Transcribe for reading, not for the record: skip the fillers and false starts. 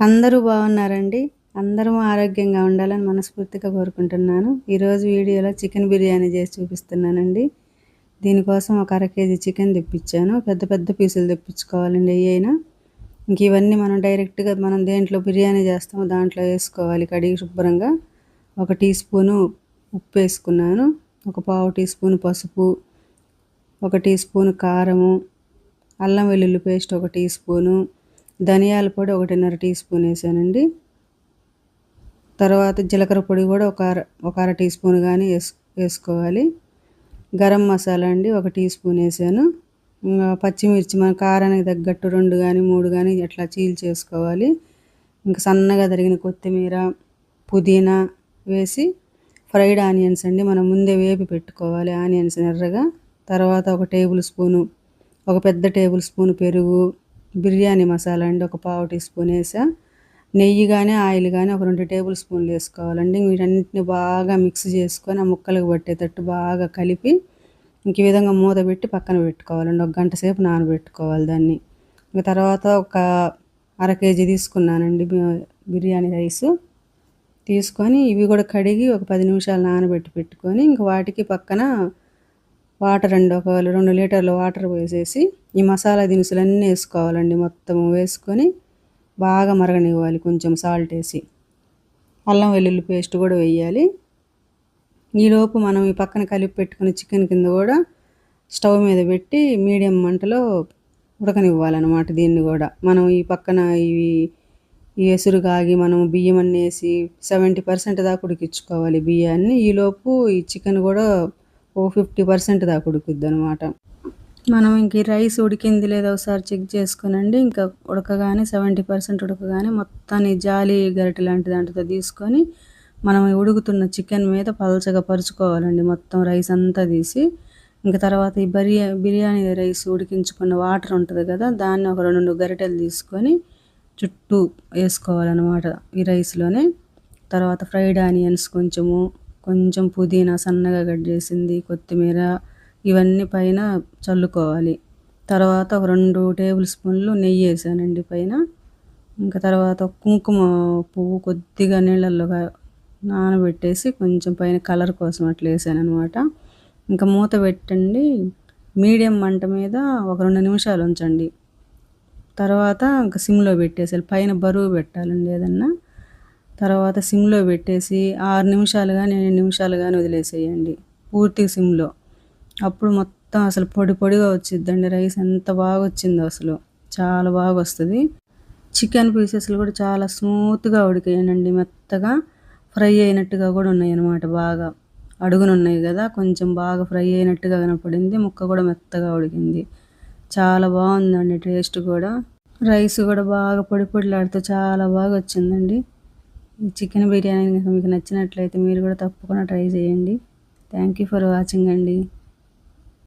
అందరూ బాగున్నారండి. అందరూ ఆరోగ్యంగా ఉండాలని మనస్ఫూర్తిగా కోరుకుంటున్నాను. ఈరోజు వీడియోలో చికెన్ బిర్యానీ చేసి చూపిస్తున్నానండి. దీనికోసం ఒక అర కేజీ చికెన్ తెప్పించాను. పెద్ద పెద్ద పీసులు తెప్పించుకోవాలండి ఏయైనా. ఇంక ఇవన్నీ మనం డైరెక్ట్‌గా మనం దేంట్లో బిర్యానీ చేస్తామో దాంట్లో వేసుకోవాలి కడిగి శుభ్రంగా. ఒక టీ స్పూను ఉప్పు వేసుకున్నాను. ఒక పావు టీ స్పూను పసుపు, ఒక టీ స్పూను కారము, అల్లం వెల్లుల్లి పేస్ట్ ఒక టీ స్పూను, ధనియాల పొడి 1.5 టీ స్పూన్ వేసానండి. తర్వాత జీలకర్ర పొడి కూడా ఒక అర టీ స్పూన్ కానీ వేసుకోవాలి. గరం మసాలా అండి ఒక టీ స్పూన్ వేసాను. పచ్చిమిర్చి మన కారానికి తగ్గట్టు 2 కానీ 3 కానీ అట్లా చీల్చేసుకోవాలి. ఇంకా సన్నగా తరిగిన కొత్తిమీర, పుదీనా వేసి ఫ్రైడ్ ఆనియన్స్ అండి మనం ముందే వేపి పెట్టుకోవాలి ఆనియన్స్ ఎర్రగా. తర్వాత ఒక పెద్ద టేబుల్ స్పూన్ పెరుగు, బిర్యానీ మసాలా అండి ఒక పావు టీ స్పూన్ వేసా. నెయ్యి కానీ ఆయిల్ కానీ ఒక 2 టేబుల్ స్పూన్లు వేసుకోవాలండి. వీటన్నిటిని బాగా మిక్స్ చేసుకొని ఆ ముక్కలకు పట్టేటట్టు బాగా కలిపి ఇంక ఈ విధంగా మూత పెట్టి పక్కన పెట్టుకోవాలండి. 1 గంట సేపు నానబెట్టుకోవాలి దాన్ని. ఇంకా తర్వాత ఒక అర కేజీ తీసుకున్నానండి బిర్యానీ రైసు. తీసుకొని ఇవి కూడా కడిగి ఒక 10 నిమిషాలు నానబెట్టి పెట్టుకొని ఇంక వాటికి పక్కన వాటర్ అండి ఒక 2 లీటర్ల వాటర్ వేసేసి ఈ మసాలా దినుసులన్నీ వేసుకోవాలండి. మొత్తం వేసుకొని బాగా మరగనివ్వాలి కొంచెం సాల్ట్ వేసి. అల్లం వెల్లుల్లి పేస్ట్ కూడా వేయాలి. ఈలోపు మనం ఈ పక్కన కలిపి పెట్టుకుని చికెన్ కింద కూడా స్టవ్ మీద పెట్టి మీడియం మంటలో ఉడకనివ్వాలన్నమాట. దీన్ని కూడా మనం ఈ పక్కన ఈ ఎసురు కాగి మనం బియ్యం అన్నీ వేసి 70% దాకా ఉడికించుకోవాలి బియ్యాన్ని. ఈలోపు ఈ చికెన్ కూడా ఓ 50% దాకా ఉడుకుద్ది అనమాట. మనం ఇంక ఈ రైస్ ఉడికింది లేదా ఒకసారి చెక్ చేసుకోనండి. ఇంకా ఉడకగానే 70% ఉడకగానే మొత్తాన్ని జాలి గరిటె లాంటి దాంట్లో తీసుకొని మనం ఉడుకుతున్న చికెన్ మీద పలచగా పరుచుకోవాలండి మొత్తం రైస్ అంతా తీసి. ఇంకా తర్వాత ఈ బిర్యానీ రైస్ ఉడికించుకున్న వాటర్ ఉంటుంది కదా, దాన్ని ఒక 2 గరిటెలు తీసుకొని చుట్టూ వేసుకోవాలన్నమాట ఈ రైస్లోనే. తర్వాత ఫ్రైడ్ ఆనియన్స్ కొంచెం పుదీనా సన్నగా కట్ చేసింది, కొత్తిమీర ఇవన్నీ పైన చల్లుకోవాలి. తర్వాత ఒక 2 టేబుల్ స్పూన్లు నెయ్యి వేసానండి పైన. ఇంకా తర్వాత కుంకుమ పువ్వు కొద్దిగా నీళ్ళల్లో నానబెట్టేసి కొంచెం పైన కలర్ కోసం అట్లా వేసాను అనమాట. ఇంకా మూత పెట్టండి. మీడియం మంట మీద ఒక 2 నిమిషాలు ఉంచండి. తర్వాత ఇంకా సిమ్లో పెట్టేసేయాలి. పైన బరువు పెట్టాలండి ఏదన్నా. తర్వాత సిమ్లో పెట్టేసి 6 నిమిషాలు కానీ 8 నిమిషాలు కానీ వదిలేసేయండి పూర్తి సిమ్లో. అప్పుడు మొత్తం అసలు పొడి పొడిగా వచ్చిద్దండి రైస్. ఎంత బాగా వచ్చిందో అసలు, చాలా బాగా వస్తుంది. చికెన్ పీసెస్లు కూడా చాలా స్మూత్గా ఉడికాయండి, మెత్తగా ఫ్రై అయినట్టుగా కూడా ఉన్నాయి అన్నమాట. బాగా అడుగునున్నాయి కదా, కొంచెం బాగా ఫ్రై అయినట్టుగా కనపడింది. ముక్క కూడా మెత్తగా ఉడికింది. చాలా బాగుందండి టేస్ట్ కూడా. రైస్ కూడా బాగా పొడి పొడిలాడుతూ చాలా బాగా వచ్చిందండి. ఈ చికెన్ బిర్యానీ మీకు నచ్చినట్లయితే మీరు కూడా తప్పకుండా ట్రై చేయండి. థ్యాంక్ యూ ఫర్ వాచింగ్ అండి.